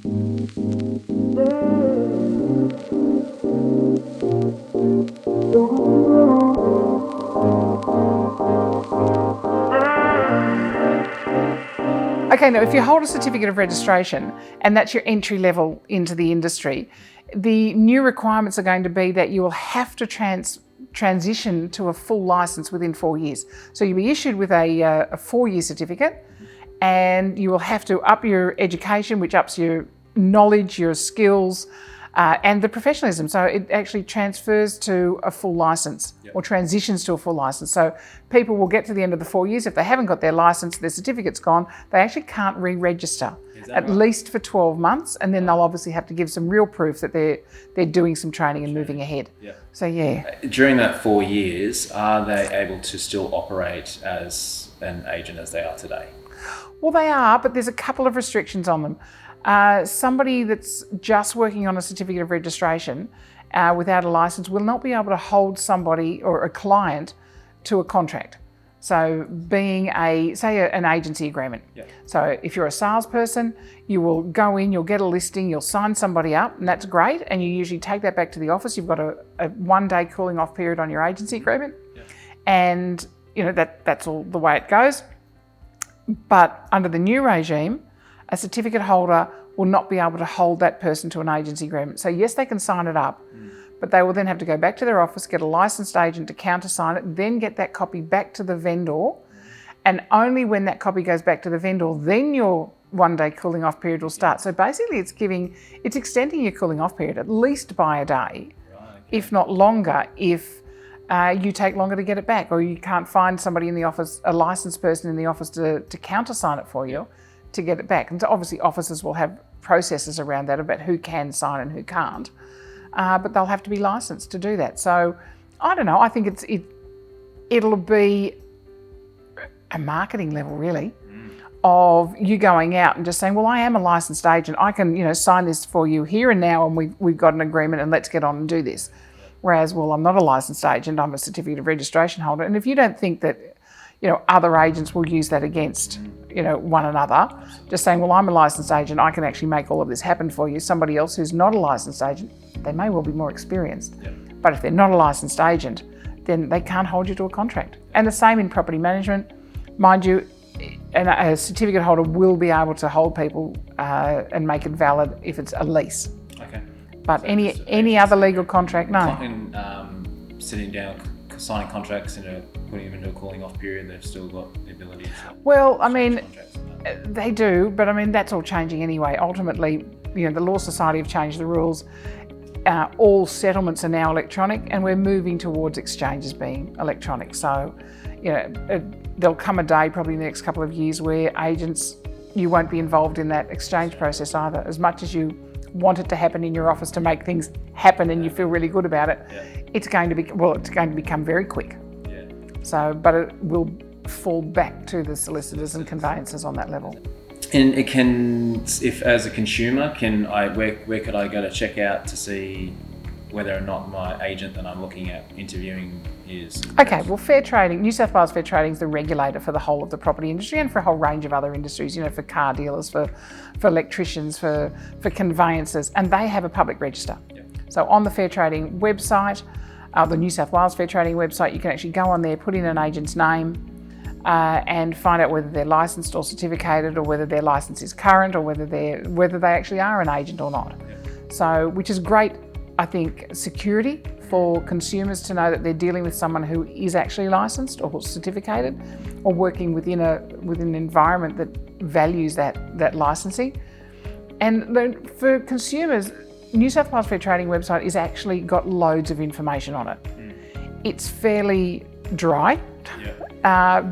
Okay, now if you hold a certificate of registration and that's your entry level into the industry, the new requirements are going to be that you will have to transition to a full license within 4 years. So you'll be issued with a 4-year certificate, and you will have to up your education, which ups your knowledge, your skills, and the professionalism. So it actually transfers to a full license or transitions to a full license. So people will get to the end of the 4 years. If they haven't got their license, their certificate's gone, they actually can't re-register at least for 12 months. And then they'll obviously have to give some real proof that they're doing some training and moving ahead. So yeah. During that 4 years, are they able to still operate as an agent as they are today? Well, they are, but there's a couple of restrictions on them. Somebody that's just working on a certificate of registration without a license will not be able to hold somebody or a client to a contract. So being an agency agreement. So if you're a salesperson, you will go in, you'll get a listing, you'll sign somebody up, and that's great. And you usually take that back to the office. You've got a 1-day cooling off period on your agency agreement. And you know that's all the way it goes. But under the new regime, a certificate holder will not be able to hold that person to an agency agreement. So yes, they can sign it up, but they will then have to go back to their office, get a licensed agent to countersign it, then get that copy back to the vendor. And only when that copy goes back to the vendor, then your 1-day cooling off period will start. So basically it's extending your cooling off period at least by a day, if not longer, if you take longer to get it back, or you can't find somebody in the office, a licensed person in the office to countersign it for you to get it back. And so obviously offices will have processes around that about who can sign and who can't, but they'll have to be licensed to do that. So I don't know, I think it'll be a marketing level really of you going out and just saying, well, I am a licensed agent, I can sign this for you here and now, and we've got an agreement and let's get on and do this. Whereas, well, I'm not a licensed agent, I'm a certificate of registration holder. And if you don't think that, other agents will use that against, one another, just saying, well, I'm a licensed agent, I can actually make all of this happen for you. Somebody else who's not a licensed agent, they may well be more experienced. But if they're not a licensed agent, then they can't hold you to a contract. And the same in property management. Mind you, a certificate holder will be able to hold people and make it valid if it's a lease. Okay. But so any other legal contract, no. Sitting down, signing contracts and putting them into a cooling off period, they've still got the ability to... Well, I mean, they do, but I mean, that's all changing anyway. Ultimately, the Law Society have changed the rules. All settlements are now electronic, and we're moving towards exchanges being electronic. So, there'll come a day probably in the next couple of years where agents, you won't be involved in that exchange process either. As much as you want it to happen in your office to make things happen and you feel really good about it, it's going to become very quick. So, but it will fall back to the solicitors and conveyancers on that level. And it can, if as a consumer, where could I go to check out to see whether or not my agent that I'm looking at interviewing is... Okay, well, fair trading, New South Wales Fair Trading is the regulator for the whole of the property industry and for a whole range of other industries, for car dealers, for electricians, for conveyancers, and they have a public register. So on the Fair Trading website, the New South Wales Fair Trading website, you can actually go on there, put in an agent's name, and find out whether they're licensed or certificated, or whether their licence is current, or whether they actually are an agent or not. So, which is great, I think, security for consumers to know that they're dealing with someone who is actually licensed or certificated, or working within an environment that values that licensing. And for consumers, New South Wales Fair Trading website is actually got loads of information on it. It's fairly dry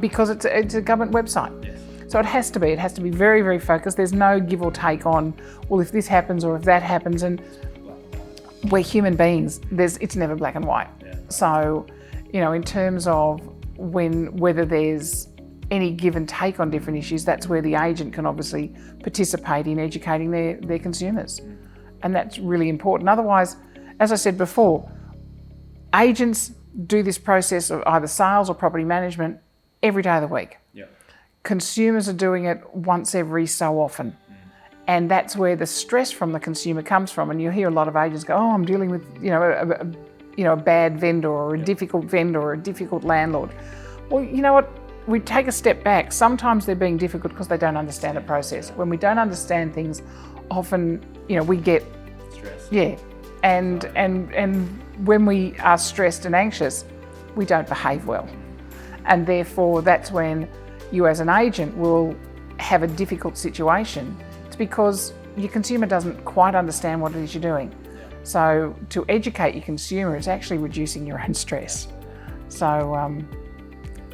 because it's a government website. So it has to be very, very focused. There's no give or take on, well, if this happens or if that happens, and we're human beings, it's never black and white. So, in terms of whether there's any give and take on different issues, that's where the agent can obviously participate in educating their consumers. And that's really important. Otherwise, as I said before, agents do this process of either sales or property management every day of the week. Consumers are doing it once every so often. And that's where the stress from the consumer comes from. And you hear a lot of agents go, "Oh, I'm dealing with a bad vendor or a difficult vendor or a difficult landlord." Well, you know what? We take a step back. Sometimes they're being difficult because they don't understand the process. When we don't understand things, often we get stress. Yeah, and when we are stressed and anxious, we don't behave well, and therefore that's when you as an agent will have a difficult situation. It's because your consumer doesn't quite understand what it is you're doing. So to educate your consumer is actually reducing your own stress. So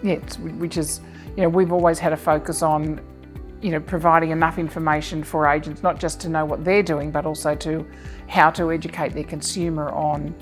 which is, we've always had a focus on, providing enough information for agents, not just to know what they're doing, but also to how to educate their consumer on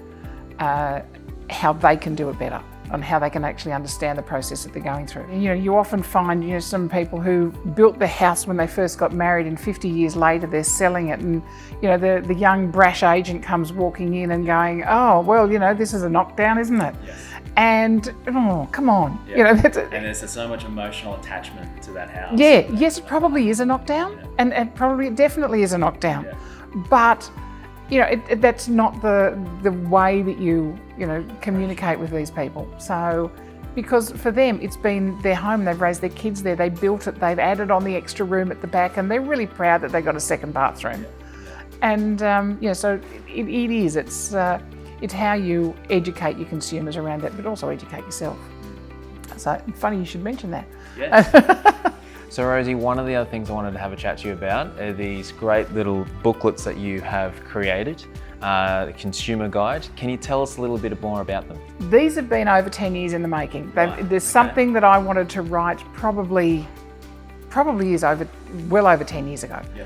how they can do it better, on how they can actually understand the process that they're going through. You often find, some people who built the house when they first got married and 50 years later they're selling it, and, the young brash agent comes walking in and going, "Oh, well, this is a knockdown, isn't it?" Yes. And, oh, come on. Yeah. And there's so much emotional attachment to that house. Yeah, yes, it probably is a knockdown, and it definitely is a knockdown. Yeah. But, that's not the way that you communicate with these people. So, because for them, it's been their home, they've raised their kids there, they built it, they've added on the extra room at the back, and they're really proud that they got a second bathroom. And, so it is, it's how you educate your consumers around that, but also educate yourself. So funny you should mention that. Yes. So Rosie, one of the other things I wanted to have a chat to you about are these great little booklets that you have created, the consumer guide. Can you tell us a little bit more about them? These have been over 10 years in the making. There's something that I wanted to write probably is well over 10 years ago. Yeah.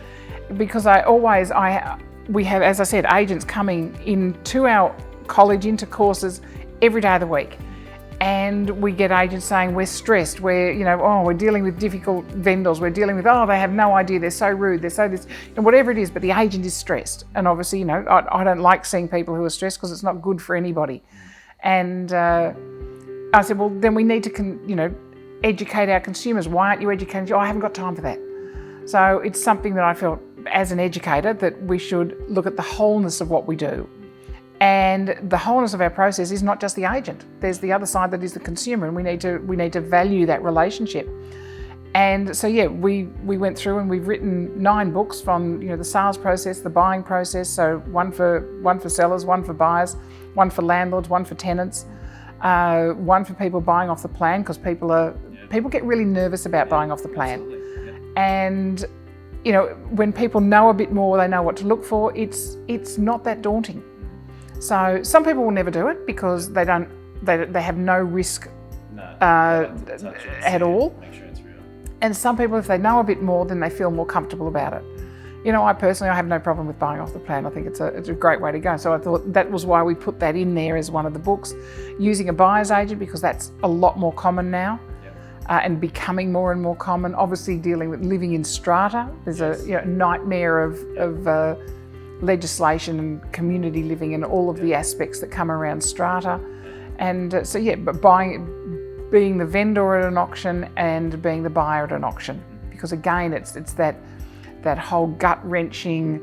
Because we have, as I said, agents coming into our college, into courses every day of the week. And we get agents saying we're stressed, we're dealing with difficult vendors, we're dealing with, they have no idea, they're so rude, they're so this, and whatever it is, but the agent is stressed. And obviously, I don't like seeing people who are stressed because it's not good for anybody. And I said, well, then we need to, educate our consumers. Why aren't you educating? I haven't got time for that. So it's something that I felt as an educator that we should look at the wholeness of what we do. And the wholeness of our process is not just the agent. There's the other side that is the consumer, and we need to value that relationship. And so we went through and we've written 9 books from the sales process, the buying process. So one for sellers, one for buyers, one for landlords, one for tenants, one for people buying off the plan, because people get really nervous about buying off the plan. And when people know a bit more, they know what to look for. It's not that daunting. So some people will never do it because they have no risk at all. Make sure it's real. And some people, if they know a bit more, then they feel more comfortable about it. I personally have no problem with buying off the plan. I think it's a great way to go. So I thought that was why we put that in there as one of the books, using a buyer's agent, because that's a lot more common now. And becoming more and more common. Obviously, dealing with living in strata, there's a nightmare of legislation and community living and all of the aspects that come around strata. And but being the vendor at an auction and being the buyer at an auction, because again, it's that whole gut-wrenching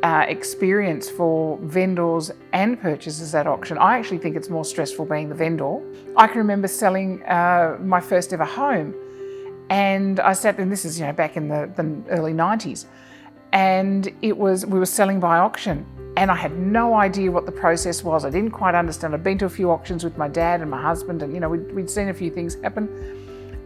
experience for vendors and purchasers at auction. I actually think it's more stressful being the vendor. I can remember selling my first ever home, and I sat there, and this is back in the early 90s, and we were selling by auction, and I had no idea what the process was. I didn't quite understand. I'd been to a few auctions with my dad and my husband, and we'd seen a few things happen,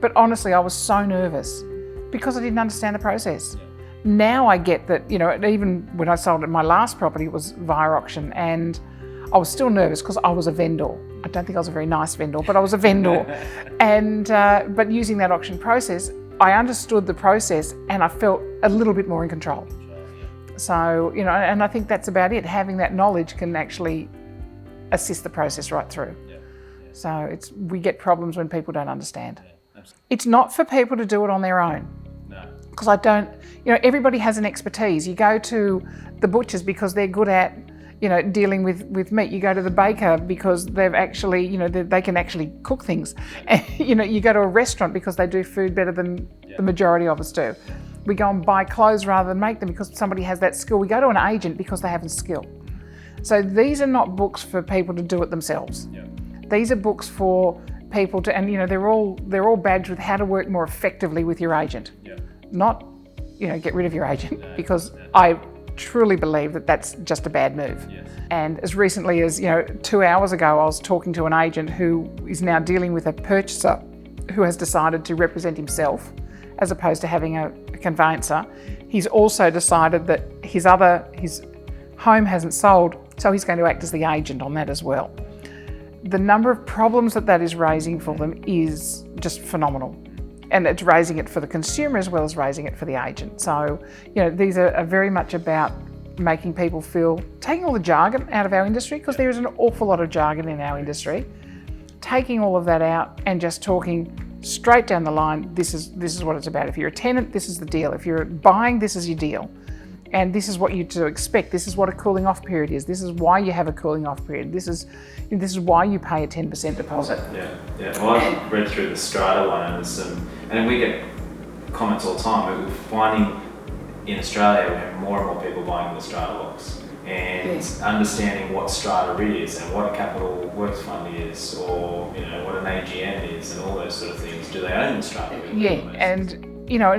but honestly I was so nervous because I didn't understand the process. Now I get that, even when I sold my last property, it was via auction, and I was still nervous because I was a vendor. I don't think I was a very nice vendor, but I was a vendor. And but using that auction process, I understood the process and I felt a little bit more in control. So, and I think that's about it. Having that knowledge can actually assist the process right through. So we get problems when people don't understand. It's not for people to do it on their own. Because everybody has an expertise. You go to the butchers because they're good at, dealing with meat. You go to the baker because they've actually, they can actually cook things. And, you go to a restaurant because they do food better than the majority of us do. We go and buy clothes rather than make them because somebody has that skill. We go to an agent because they have a skill. So these are not books for people to do it themselves. Yeah. These are books for people to, and they're all badged with how to work more effectively with your agent. Yeah. Not, get rid of your agent, because I truly believe that that's just a bad move. Yes. And as recently as 2 hours ago, I was talking to an agent who is now dealing with a purchaser who has decided to represent himself as opposed to having a conveyancer. He's also decided that his home hasn't sold, so he's going to act as the agent on that as well. The number of problems that is raising for them is just phenomenal. And it's raising it for the consumer as well as raising it for the agent. So, these are very much about making people feel, taking all the jargon out of our industry, because there is an awful lot of jargon in our industry, taking all of that out and just talking straight down the line. This is what it's about. If you're a tenant, this is the deal. If you're buying, this is your deal. And this is what you to expect. This is what a cooling off period is. This is why you have a cooling off period. This is why you pay a 10% deposit. Yeah. Well, I've read through the strata one, and we get comments all the time. We're finding in Australia we have more and more people buying the strata blocks, and understanding what strata is and what a capital works fund is, or what an AGM is, and all those sort of things. Do they own the strata? Yeah, and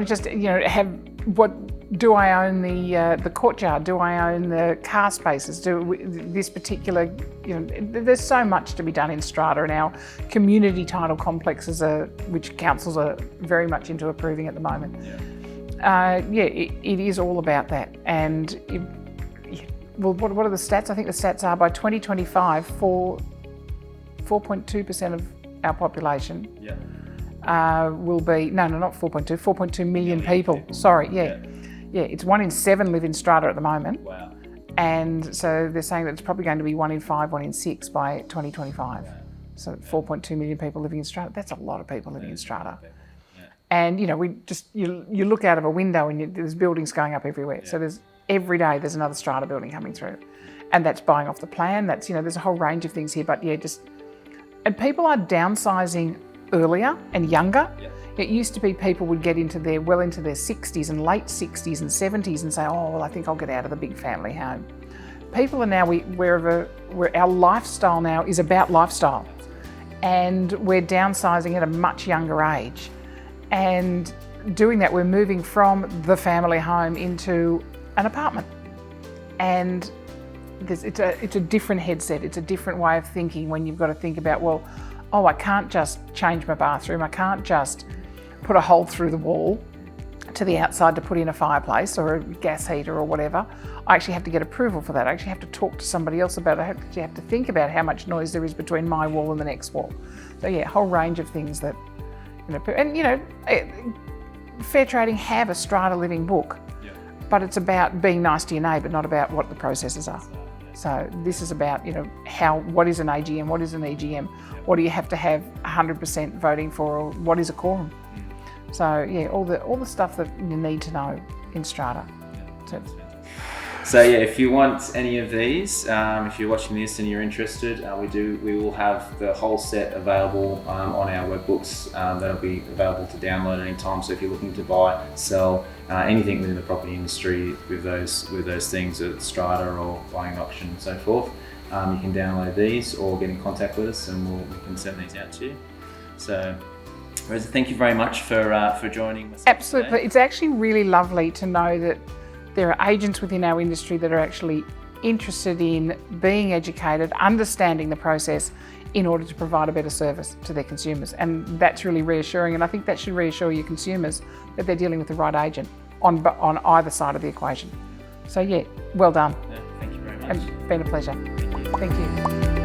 just have what. Do I own the courtyard? Do I own the car spaces? This particular, there's so much to be done in strata, and our community title complexes which councils are very much into approving at the moment. It is all about that. And what are the stats? I think the stats are by 2025, 4.2% of our population will be, not 4.2, 4.2 million people. Sorry, Yeah, it's 1 in 7 live in strata at the moment. Wow. And so they're saying that it's probably going to be 1 in 5, 1 in 6 by 2025. Wow. So 4.2 million people living in strata. That's a lot of people living in strata. Yeah. And you look out of a window and there's buildings going up everywhere. Yeah. So every day there's another strata building coming through, and that's buying off the plan. That's there's a whole range of things here. But and people are downsizing earlier and younger. Yeah. It used to be people would get into their 60s and late 60s and 70s and say, oh, well, I think I'll get out of the big family home. People are now, where our lifestyle now is about lifestyle, and we're downsizing at a much younger age. And doing that, we're moving from the family home into an apartment. And it's a different headset. It's a different way of thinking when you've got to think about, I can't just change my bathroom. I can't just put a hole through the wall to the outside to put in a fireplace or a gas heater or whatever. I actually have to get approval for that. I actually have to talk to somebody else about it. I actually have to think about how much noise there is between my wall and the next wall. So a whole range of things that, Fair Trading have a strata living book, but it's about being nice to your neighbour, not about what the processes are. So this is about, what is an AGM, what is an EGM, what do you have to have 100% voting for, or what is a quorum? So all the stuff that you need to know in strata. So if you want any of these, if you're watching this and you're interested, we will have the whole set available on our webbooks. That'll be available to download at any time. So if you're looking to buy, sell anything within the property industry with those things, strata or buying an auction and so forth, you can download these or get in contact with us, and we can send these out to you. So, Rosy, thank you very much for joining us. Absolutely, today. It's actually really lovely to know that there are agents within our industry that are actually interested in being educated, understanding the process in order to provide a better service to their consumers. And that's really reassuring. And I think that should reassure your consumers that they're dealing with the right agent on either side of the equation. So well done. Yeah, thank you very much. It's been a pleasure. Thank you.